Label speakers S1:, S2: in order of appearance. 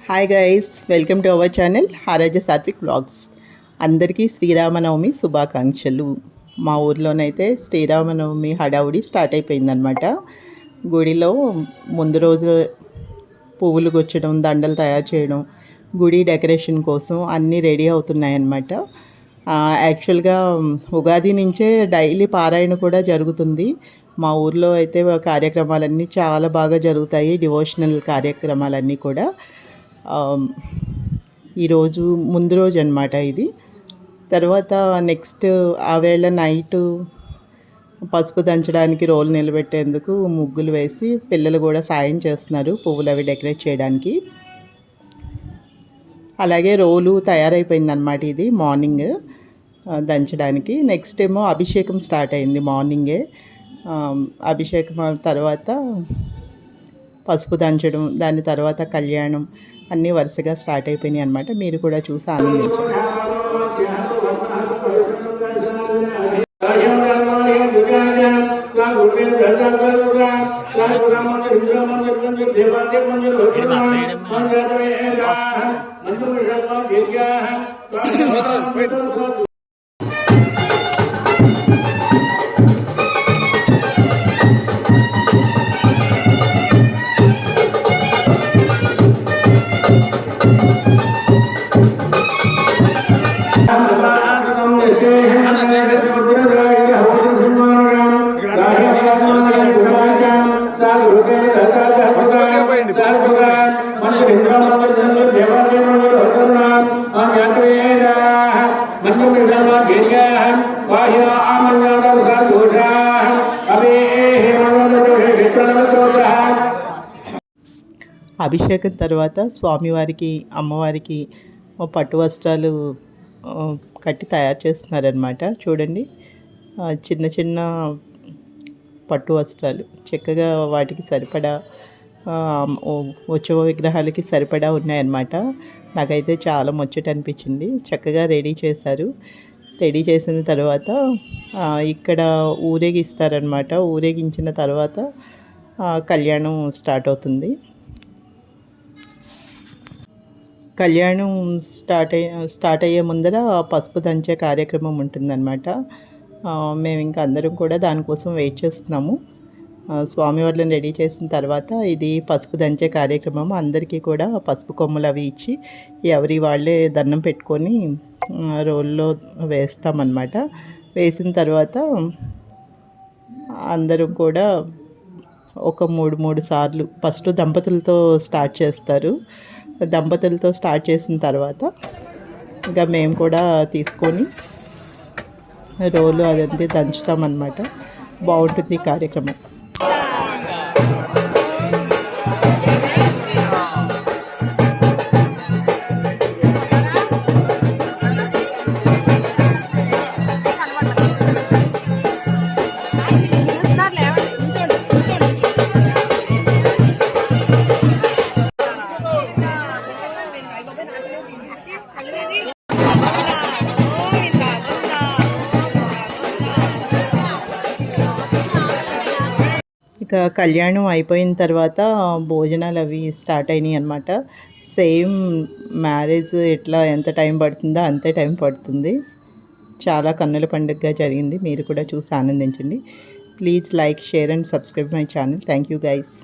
S1: Hi guys, welcome to our channel Aaradhya Satvik vlogs. అందరికీ శ్రీరామనవమి శుభాకాంక్షలు. మా ఊర్లోనైతే శ్రీరామనవమి హడావుడి స్టార్ట్ అయిపోయిందనమాట. గుడిలో ముందు రోజు పువ్వులు గుచ్చడం, దండలు తయారు చేయడం, గుడి డెకరేషన్ కోసం అన్నీ రెడీ అవుతున్నాయన్నమాట. యాక్చువల్గా ఉగాది నుంచే డైలీ పారాయణ కూడా జరుగుతుంది. మా ఊర్లో అయితే కార్యక్రమాలన్నీ చాలా బాగా జరుగుతాయి, డివోషనల్ కార్యక్రమాలన్నీ కూడా. ఈరోజు ముందు రోజు అనమాట ఇది. తర్వాత నెక్స్ట్ ఆవేళ నైటు పసుపు దంచడానికి రోలు నిలబెట్టేందుకు ముగ్గులు వేసి పిల్లలు కూడా సాయం చేస్తున్నారు పువ్వులు అవి డెకరేట్ చేయడానికి. అలాగే రోలు తయారైపోయిందనమాట ఇది మార్నింగ్ దంచడానికి. నెక్స్ట్ ఏమో అభిషేకం స్టార్ట్ అయింది మార్నింగే. అభిషేకం తర్వాత పసుపు దంచడం, దాని తర్వాత కళ్యాణం అన్నీ వరుసగా స్టార్ట్ అయిపోయినాయి అనమాట. మీరు కూడా చూసి ఆనందించండి. అభిషేకం తర్వాత స్వామివారికి అమ్మవారికి పట్టు వస్త్రాలు కట్టి తయారు చేస్తున్నారనమాట. చూడండి, చిన్న చిన్న పట్టు వస్త్రాలు చక్కగా వాటికి సరిపడా ఉత్సవ విగ్రహాలకి సరిపడా ఉన్నాయన్నమాట. నాకైతే చాలా ముచ్చట అనిపించింది. చక్కగా రెడీ చేశారు. రెడీ చేసిన తర్వాత ఇక్కడ ఊరేగిస్తారనమాట. ఊరేగించిన తర్వాత కళ్యాణం స్టార్ట్ అవుతుంది. కళ్యాణం స్టార్ట్ అయ్యే ముందర పసుపు దంచే కార్యక్రమం ఉంటుందన్నమాట. మేము ఇంకా అందరం కూడా దానికోసం వెయిట్ చేస్తున్నాము. స్వామివార్లను రెడీ చేసిన తర్వాత ఇది పసుపు దంచే కార్యక్రమం. అందరికీ కూడా పసుపు కొమ్ములు అవి ఇచ్చి ఎవరి వాళ్ళే దండం పెట్టుకొని రోల్లో వేస్తామన్నమాట. వేసిన తర్వాత అందరం కూడా ఒక మూడు సార్లు ఫస్ట్ దంపతులతో స్టార్ట్ చేస్తారు. దంపతులతో స్టార్ట్ చేసిన తర్వాత ఇంకా మేము కూడా తీసుకొని రోలు అదంతా దంచుతామన్నమాట. బాగుంటుంది ఈ కార్యక్రమం. ఇక కళ్యాణం అయిపోయిన తర్వాత భోజనాలు అవి స్టార్ట్ అయినాయి అనమాట. సేమ్ మ్యారేజ్ ఎట్లా ఎంత టైం పడుతుందో అంతే టైం పడుతుంది. చాలా కన్నుల పండుగగా జరిగింది. మీరు కూడా చూసి ఆనందించండి. Please like, share and subscribe my channel. Thank you guys.